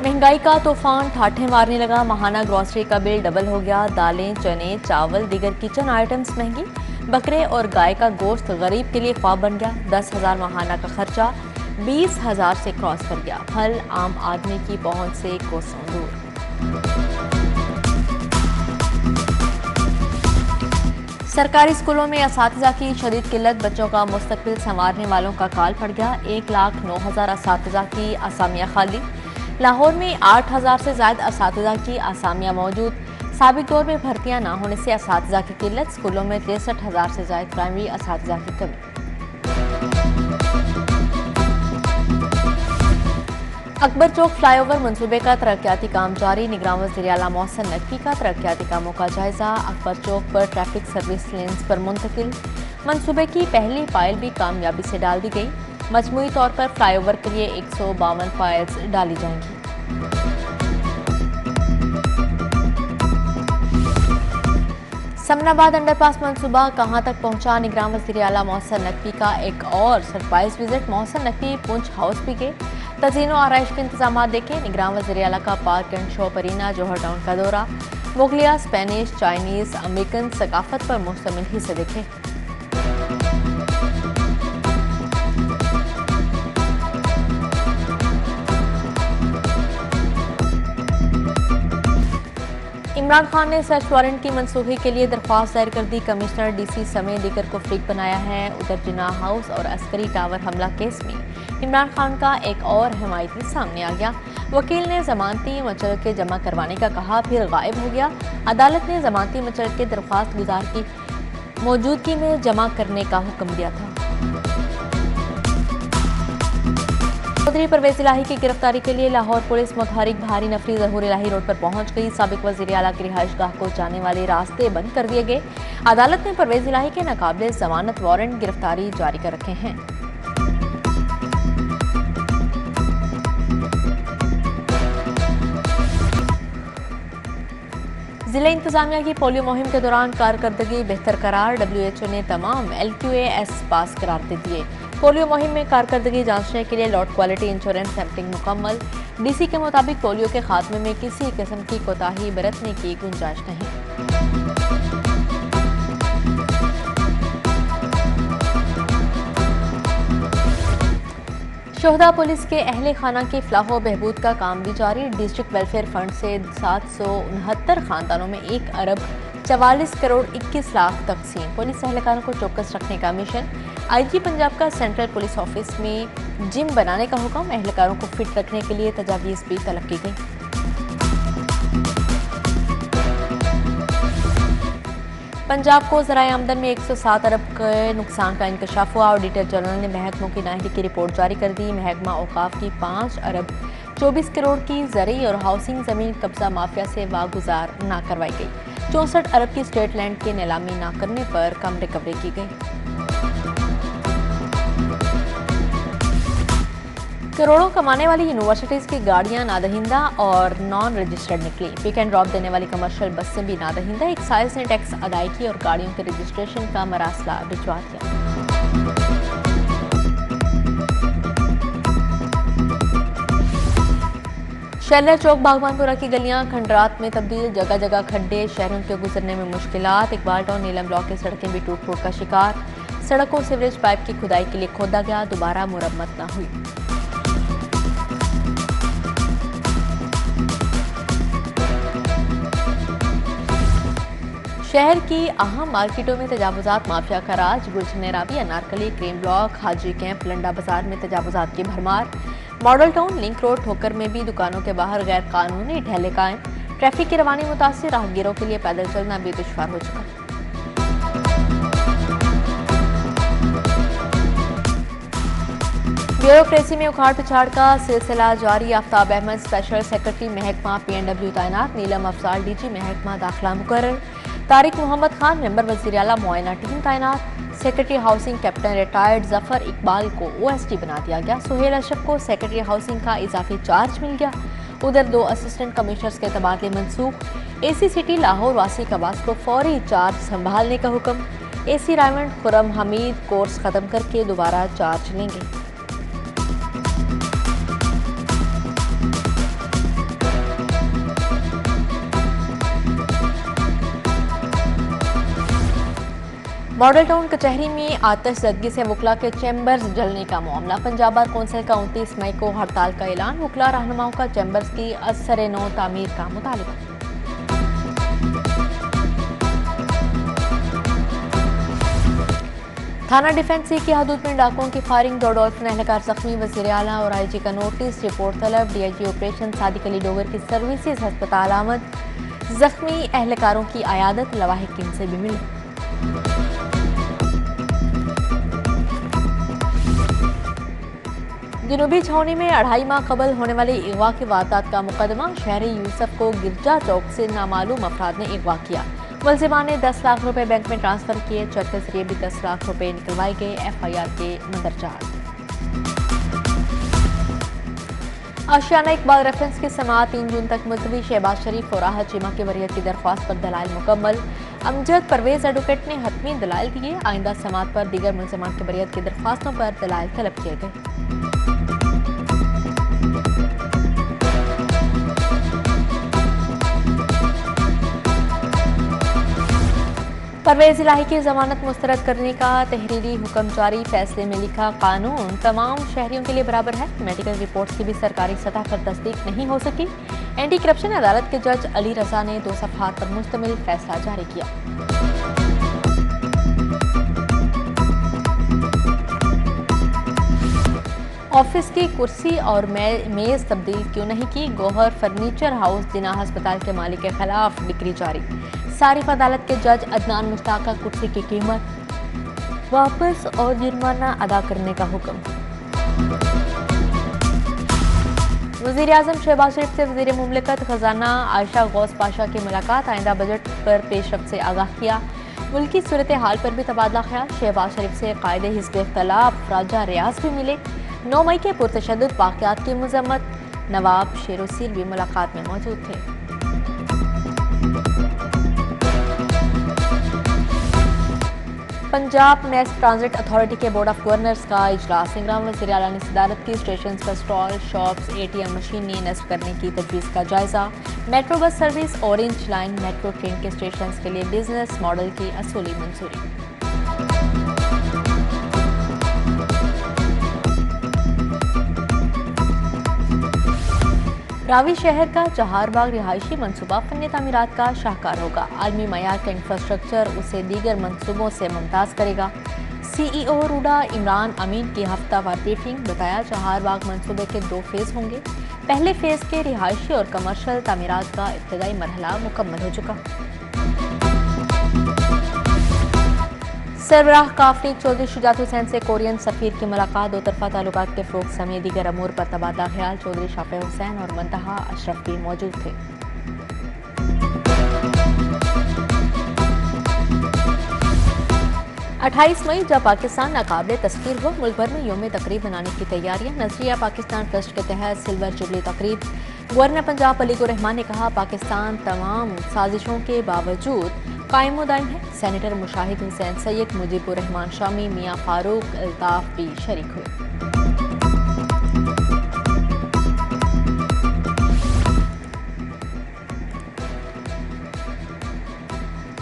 महंगाई का तूफान ठाठे मारने लगा। माहाना ग्रॉसरी का बिल डबल हो गया। दालें, चने, चावल, दीगर किचन आइटम्स महंगी। बकरे और गाय का गोश्त गरीब के लिए ख्वाब बन गया। 10,000 माहाना का खर्चा 20,000 से क्रॉस कर गया। फल आम आदमी की पहुंच से कोसों दूर। सरकारी स्कूलों में असातिज़ा की शदीद किल्लत। बच्चों का मुस्तकबिल संवारने वालों का काल पड़ गया। 1,09,000 असातिज़ा की असामियाँ खाली। लाहौर में 8,000 से ज़ायद असातिज़ा की असामियाँ मौजूद। साबिक दौर में भर्तियाँ न होने से असातिज़ा की किल्लत। स्कूलों में 63,000 से ज़ायद प्राइमरी असातिज़ा की कमी। अकबर चौक फ्लाईओवर मंसूबे का तरक्याती काम जारी। निगरान वज़ीर आला मोहसिन नकवी का तरक्याती कामों का जायजा। अकबर चौक पर ट्रैफिक सर्विस लेन्स पर मुंतकिल। मंसूबे की पहली फाइल भी कामयाबी से डाल दी गई। मजमूई तौर पर फ्लाईओवर के लिए 152 फाइल्स डाली जाएंगी। समनाबाद अंडरपास मंसूबा कहां तक पहुंचा। निगरान वज़ीर आला मोहसिन नकवी का एक और surprise visit. Mohsin Naqvi Poonch house भी गए। तज़ीन और आरइश के इंतजाम देखे। निगरान वज़ीर आला का पार्क एंड शो परीना जौहर टाउन का दौरा। मुगलिया, स्पेनिश, चाइनीज, अमेरिकन सकाफत पर मुश्तमिल हिस्से देखे। इमरान खान ने सर्च वारंट की मनसूखी के लिए दरख्वास्त दायर कर दी। कमिश्नर, डीसी समेत दीगर को फ्रीक बनाया है। उधर जिन्ना हाउस और अस्करी टावर हमला केस में इमरान खान का एक और हिमायती सामने आ गया। वकील ने जमानती मचलके जमा करवाने का कहा, फिर गायब हो गया। अदालत ने जमानती मचलके दरख्वास्त गुजार की मौजूदगी में जमा करने का हुक्म दिया था। चौधरी परवेज इलाही की गिरफ्तारी के लिए लाहौर पुलिस मुतहरिक भारी नफरी ज़हूर इलाही रोड पर पहुंच गई। साबिक वज़ीर आला की रिहाइश गाह को जाने वाले रास्ते बंद कर दिए गए। अदालत ने परवेज इलाही के नाकाबिले जमानत वारंट गिरफ्तारी जारी कर रखे हैं। जिला इंतजामिया की पोलियो मुहिम के दौरान कारकर्दगी बेहतर करार। WHO ने तमाम LQAS पास करार दे दिए। पोलियो मुहिम में कारकर्दगी जांचने के लिए लॉट क्वालिटी इंश्योरेंस सैंपलिंग मुकम्मल। DC के मुताबिक पोलियो के खात्मे में किसी किस्म की कोताही बरतने की गुंजाइश नहीं। शोहदा पुलिस के अहले खाना की फलाह बहबूद का काम भी जारी। डिस्ट्रिक्ट वेलफेयर फंड से 769 खानदानों में 1 अरब 44 करोड़ 21 लाख तकसीम। पुलिस एहलकारों को चौकस रखने का मिशन। IG पंजाब का सेंट्रल पुलिस ऑफिस में जिम बनाने का हुक्म। एहलकारों को फिट रखने के लिए तजावीज़ भी तलब की गई। पंजाब को ज़राए आमदन में 107 अरब के नुकसान का इंकशाफ हुआ। ऑडिटर जनरल ने महकमों की नाअहली की रिपोर्ट जारी कर दी। महकमा औकाफ की 5 अरब 24 करोड़ की ज़रई और हाउसिंग ज़मीन कब्जा माफिया से वागुजार ना करवाई गई। 64 अरब की स्टेट लैंड की नीलामी ना करने पर कम रिकवरी की गई। करोड़ों कमाने वाली यूनिवर्सिटीज़ की गाड़ियां नादहिंदा और नॉन रजिस्टर्ड निकली। पिक एंड ड्रॉप देने वाली कमर्शियल बसें भी नादहिंदा। एक्साइज ने टैक्स अदायगी और गाड़ियों के रजिस्ट्रेशन का मरासला भिजवा दिया। शैलर चौक बागवानपुरा की गलियां खंडरात में तब्दील। जगह जगह खड्डे, शहरों के गुजरने में मुश्किलात। इकबाल टाउन नीलम ब्लॉक की सड़कें भी टूट फूट का शिकार। सड़कों सीवरेज पाइप की खुदाई के लिए खोदा गया, दोबारा मुरम्मत न हुई। शहर की अहम मार्केटों में तजावुजात माफिया का राज। गुलशनेरावी, अनारकली, क्रीम ब्लॉक, हाजी कैंप, लंडा बाजार में तजावुजात की भरमार। मॉडल टाउन, लिंक रोड, ठोकर में भी दुकानों के बाहर गैर कानूनी ढहले कायम। ट्रैफिक की रवानी मुतासिर, राहगीरों के लिए पैदल चलना भी दुश्वार हो चुका। ब्यूरोक्रेसी में उखाड़ पिछाड़ का सिलसिला जारी। आफ्ताब अहमद स्पेशल सेक्रेटरी महकमा PNW तैनात। नीलम अफजाल DG महकमा दाखिला मुकर्रर। तारिक मोहम्मद खान मेंबर वज़ीर आला मुआयना टीम तैनात। Secretary housing captain retired Zafar Iqbal को OSD बना दिया गया। सुहेल अशरफ को सेक्रेटरी हाउसिंग का इजाफी चार्ज मिल गया। उधर 2 असिस्टेंट कमिश्नर्स के तबादले मनसूख। AC सिटी लाहौर वासी कवास को फौरी चार्ज संभालने का हुक्म। AC Raymond Khurram Hamid course खत्म करके दोबारा चार्ज लेंगे। मॉडल टाउन कचहरी में आतिशज़दगी से वकला के चैम्बर्स जलने का मामला। पंजाब बार कौंसिल का 29 मई को हड़ताल का ऐलान। वकला रहनुमाओं का चैम्बर्स की असर नौ तामीर का मुतालबा। थाना डिफेंस सी की हदूद में डाकुओं की फायरिंग, 2 डॉल्फिन एहलकार जख्मी। वज़ीर आला और IG का नोटिस, रिपोर्ट तलब। DIG ऑपरेशन सादिक अली डोगर की सर्विसेज अस्पताल आमद। जख्मी एहलकारों की आयादत लवाहिकीन से भी मिली। जनूबी छावनी में 2.5 माह कबल होने वाली अगवा की वारदात का मुकदमा। शहरी यूसुफ को गिरजा चौक से नामालूम अफराद ने अगवा किया। मुलजिमान ने 10 लाख रुपए बैंक में ट्रांसफर किए। चेक के जरिए भी 10 लाख रुपए निकलवाए गए। FIR के मंदरजात। आशियाना इकबाल रेफरेंस की समाअत 3 जून तक मुलतवी। शहबाज शरीफ और राहत चीमा की वरीयत की दरख्वास्त पर दलाइल मुकम्मल। अमजद परवेज एडवोकेट ने हतमी दलाइल दिए। आइंदा समाअत पर दीगर मुलजिमान की वरीयत की दरख्वास्तों पर दलाइल तलब किए गए। परवेज इलाही की जमानत मुस्तरद करने का तहरीरी हुक्म जारी। फैसले में लिखा, कानून तमाम शहरियों के लिए बराबर है। मेडिकल रिपोर्ट्स की भी सरकारी सतह पर तस्दीक नहीं हो सकी। एंटी करप्शन अदालत के जज अली रजा ने 2 सफ़हात पर मुश्तमिल फैसला जारी किया। ऑफिस की कुर्सी और मेज तब्दील क्यों नहीं की? गौहर फर्नीचर हाउस जिना अस्पताल के मालिक के खिलाफ डिक्री जारी। सारिफ अदालत के जज अदनान मुश्ताक का कुर्सी की कीमत वापस और जुर्माना अदा करने का हुक्म। वज़ीर आज़म शहबाज शरीफ से वज़ीर मुमलिकत खजाना आयशा गौस पाशा की मुलाकात। आइंदा बजट पर पेशरफ्त से आगाह किया। मुल्की सूरत हाल पर भी तबादला ख्याल। शहबाज शरीफ से कायदे हिज़्ब इख्तिलाफ राजा रियाज भी मिले। 9 मई के पुरतशद्दुद वाक़यात की मज़म्मत। नवाब शेरोसील भी मुलाकात में मौजूद थे। पंजाब मैस ट्रांजिट अथॉरिटी के बोर्ड ऑफ गवर्नर्स का इजलास। इमरान वज़ीर आला ने सदारत की। स्टेशन पर स्टॉल, शॉप्स, ATM मशीनें नस्ब करने की तजवीज़ का जायजा। Metro bus service, orange line metro train के स्टेशन के लिए बिजनेस मॉडल की असूली मंजूरी। रावी शहर का चहारबाग रिहायशी मनसूबा फन तामीरात का शाहकार होगा। आलमी मयार का इंफ्रास्ट्रक्चर उसे दीगर मनसूबों से मुमताज़ करेगा। CEO रूडा इमरान अमीन की हफ्तावार ब्रीफिंग। बताया, चहारबाग मनसूबे के 2 फेज़ होंगे। पहले फेज़ के रिहायशी और कमर्शल तामीरात का इब्तदाई मरहला मुकम्मल हो चुका। सरबराह काफरीक चौधरी शुजात हुसैन से कोरियन सफीर की मुलाकात। 2 तरफा ताल्लुकात के फ़रोग़ समेत दीगर अमूर पर तबादला ख्याल। चौधरी शाफे हुसैन और मुंतहा अशरफ भी मौजूद थे। अट्ठाईस मई जब पाकिस्तान नाकाबिले तस्खीर हुआ, मुल्क भर में यौम तकरीब मनाने की तैयारियां। नजरिया पाकिस्तान ट्रस्ट के तहत सिल्वर जुबली तकरीब। गवर्नर पंजाब अलीगुर रहमान ने कहा, पाकिस्तान तमाम साजिशों के बावजूद कायम दायम है। सेनेटर मुशाहिद हुसैन सैयद, मुजीबुर रहमान शामी, मियां फारूक अल्ताफ भी शरीक हुए।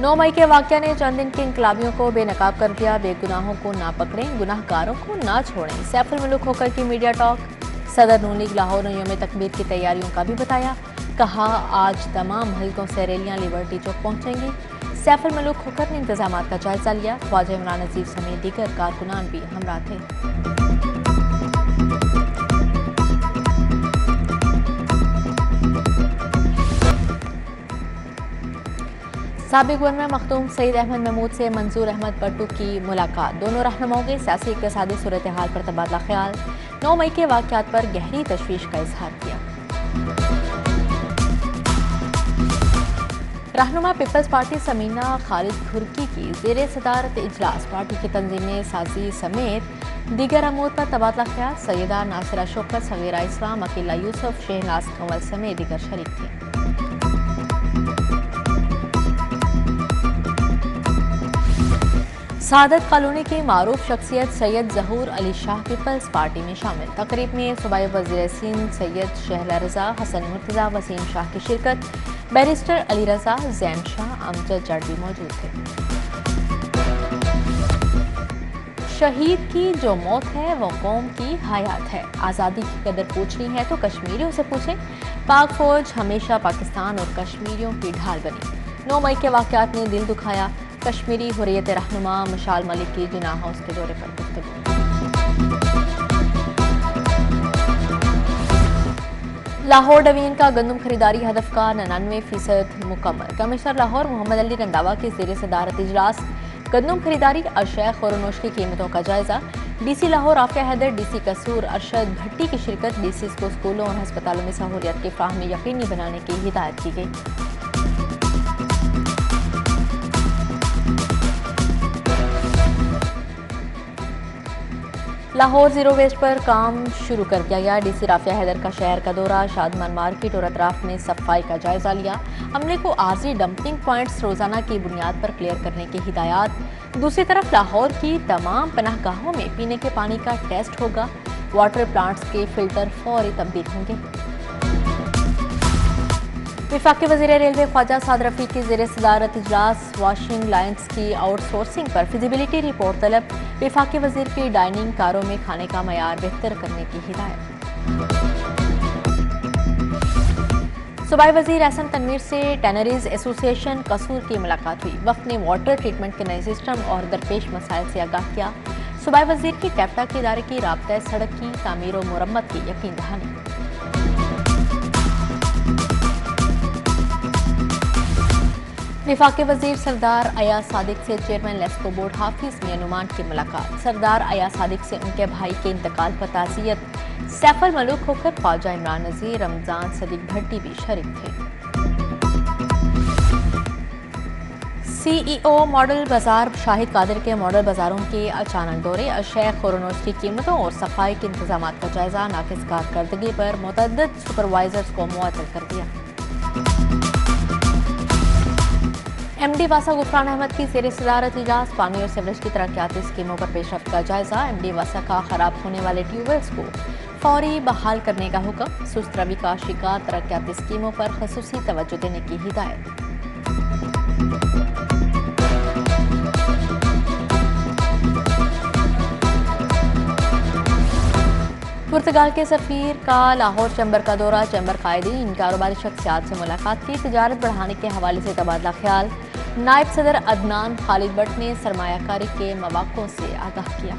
नौ मई के वाक़या ने चंद दिन के इंकलाबियों को बेनकाब कर दिया। बेगुनाहों को ना पकड़ें, गुनाहगारों को ना छोड़ें। सैफुल मुल्क होकर की मीडिया टॉक। सदर नून लीग लाहौर ने यौम तकबीर की तैयारियों का भी बताया। कहा, आज तमाम हल्कों से रैलियां लिबर्टी चौक पहुंचेंगी। सैफुल मुल्क होकर ने इंतजामात का जायजा लिया। ख्वाजा इमरान नज़ीर समेत दीगर कारकुनान भी हमरा थे। साबिक गवर्नर मखदूम सईद अहमद महमूद से मंजूर अहमद भट्टू की मुलाकात। दोनों रहनुमाओं के सियासी इक़्तिसादी सूरत हाल पर तबादला ख्याल। 9 मई के वाक़यात पर गहरी तशवीश का इजहार किया। रहनुमा पीपल्स पार्टी समीना खालिद खुर्की की ज़ेर सदारत इजलास। पार्टी की तंजीम साजी समेत दीगर अमूर पर तबादला ख्याल। सैयदा नासिरा शौकत, सगीरा इस्लाम, अकीला यूसुफ, शहनाज कंवल समेत दीगर शरीक थे। सादत कॉलोनी की मारूफ शख्सियत सैयद जहूर अली शाह पीपल्स पार्टी में शामिल। तकरीब में सूबाई वज़ीर सिंध सैयद शहला रजा, हसन मुर्तज़ा, वसीम शाह की शिरकत। बैरिस्टर अली रजा, जैन शाह, अमजद जड़ भी मौजूद थे। शहीद की जो मौत है वो कौम की हयात है। आज़ादी की कदर पूछनी है तो कश्मीरियों से पूछें। पाक फौज हमेशा पाकिस्तान और कश्मीरियों की ढाल बनी। 9 मई के वाक़यात ने दिल दुखाया। कश्मीरी हुर्रियत रहनुमा मशाल मलिक की जिना हाउस के दौरे पर गुफ्तगू। लाहौर डिवीजन का गंदम खरीदारी हदफ का 99% मुकम्मल। कमिश्नर लाहौर मोहम्मद अली रंधावा की ज़ेर सदारत इजलास गंदम खरीदारी अशया खुरनोश की कीमतों का जायजा। डीसी लाहौर आफिया हैदर, डीसी कसूर अरशद भट्टी की शिरकत। डीसी को स्कूलों और हस्पतालों में सहूलियत की फ्राहमी यकीनी बनाने की हिदायत की गई। लाहौर जीरो वेस्ट पर काम शुरू कर दिया गया। डीसी राफिया हैदर का शहर का दौरा, शादमान मार्केट और अतराफ में सफाई का जायजा लिया। अमले को आर्जी डंपिंग पॉइंट्स रोजाना की बुनियाद पर क्लियर करने की हिदायत। दूसरी तरफ लाहौर की तमाम पनाहगाहों में पीने के पानी का टेस्ट होगा। वाटर प्लांट्स के फिल्टर फौरी तब्दील होंगे। वफाकी वज़ीर रेलवे ख्वाजा साद रफीक की ज़ेर सदारत इजलास वॉशिंग लाइन्स की आउटसोर्सिंग पर फिजिबिलिटी रिपोर्ट तलब। वफाकी वज़ीर की डाइनिंग कारों में खाने का मयार बेहतर करने की हिदायत। सूबाई वज़ीर एहसन तनवीर से टैनरीज एसोसिएशन कसूर की मुलाकात हुई। वक्त ने वाटर ट्रीटमेंट के नए सिस्टम और दरपेश मसाइल से आगाह किया। सूबाई वज़ीर की कैप्टा के इदारे की राब्ता सड़क की तामीर और मुरम्मत की यकीन दहानी। वफाकी वज़ीर सरदार अयाज सादिक से चेयरमैन लेस्को बोर्ड हाफिज मियां नुमान की मुलाकात। सरदार अयाज सादिक से उनके भाई के इंतकाल पर ताज़ियत। सैफुल मलूक होकर ख्वाजा इमरान नज़ीर, रमजान सदीक भट्टी भी शरीक थे। CEO मॉडल बाजार शाहिद कादिर के मॉडल बाजारों के अचानक दौरे। अशया खुरनोश की कीमतों और सफाई के इंतजाम का जायजा। नाकिस कारकर्दगी पर मुतअद्दिद सुपरवाइजर्स को मुअत्तल कर दिया। MD वासा गुफरान अहमद की ज़ेर सदारत इजलास पानी और सीवरेज की तरक्याती स्कीमों पर पेशरफ्त का जायजा। MD वासा का खराब होने वाले ट्यूबवेल्स को फौरी बहाल करने का हुक्म। सुस्त रवि का शिकार तरक्याती स्कीमों पर खसूसी तवज्जो देने की हिदायत। पुर्तगाल के सफीर का लाहौर चैम्बर का दौरा। चैम्बर कायदीन कारोबारी शख्सियात से मुलाकात की। तिजारत बढ़ाने के हवाले से तबादला ख्याल। नायब सदर अदनान खालिद भट्ट ने सरमायाकारी के मौक़ों से आगाह किया।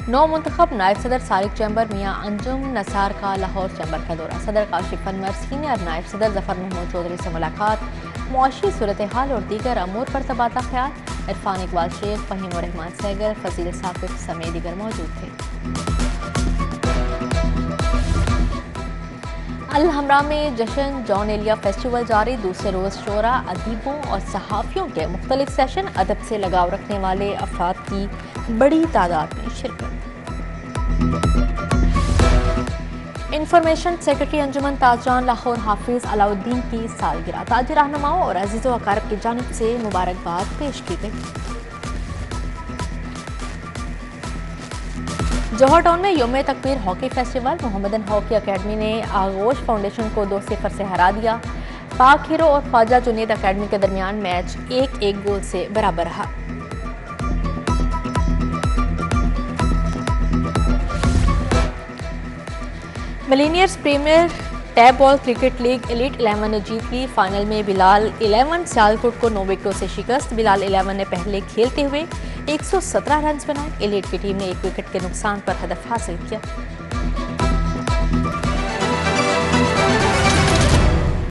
नौ मुंतखब नायब सदर सारिक चैम्बर मियां अंजुम नसार का लाहौर चैम्बर का दौरा। सदर काशिफ अनवर, सीनियर नायब सदर जफर महमूद चौधरी से मुलाकात। मुआशी सूरत हाल और दीगर अमूर पर तबादला ख्याल। इरफान इकबाल शेख, फहीम रहमान सैगर, फजील साकिब समेत दीगर मौजूद थे। अल हमरा में जश्न जॉन एलिया फेस्टिवल जारी। दूसरे रोज शोरा, अदीबों और सहाफ़ियों के मुख्तलिफ सेशन। अदब से लगाव रखने वाले अफराद की बड़ी तादाद में शिरकत। इंफॉर्मेशन सेक्रेटरी अंजुमन ताजरान लाहौर हाफिज अलाउद्दीन की सालगिरह। ताजी रहनुमाओं और अजीज़ व अकारब की जानिब से मुबारकबाद पेश की गई। जौहर टाउन में यौम तकबीर hockey festival. Mohammedan hockey academy ने आगोश फाउंडेशन को 2-0 से हरा दिया। पाक हीरो और ख्वाजा जुनैद अकेडमी के दरमियान मैच 1-1 गोल से बराबर रहा। Millionaires premier tape ball cricket league elite 11 ने जीत ली। फाइनल में बिलाल 11 सियालकोट को 9 विकेटों से शिकस्त। बिलाल 11 ने पहले खेलते हुए 117 रन बनाए। एलीट की टीम ने 1 विकेट के नुकसान पर हदफ हासिल किया।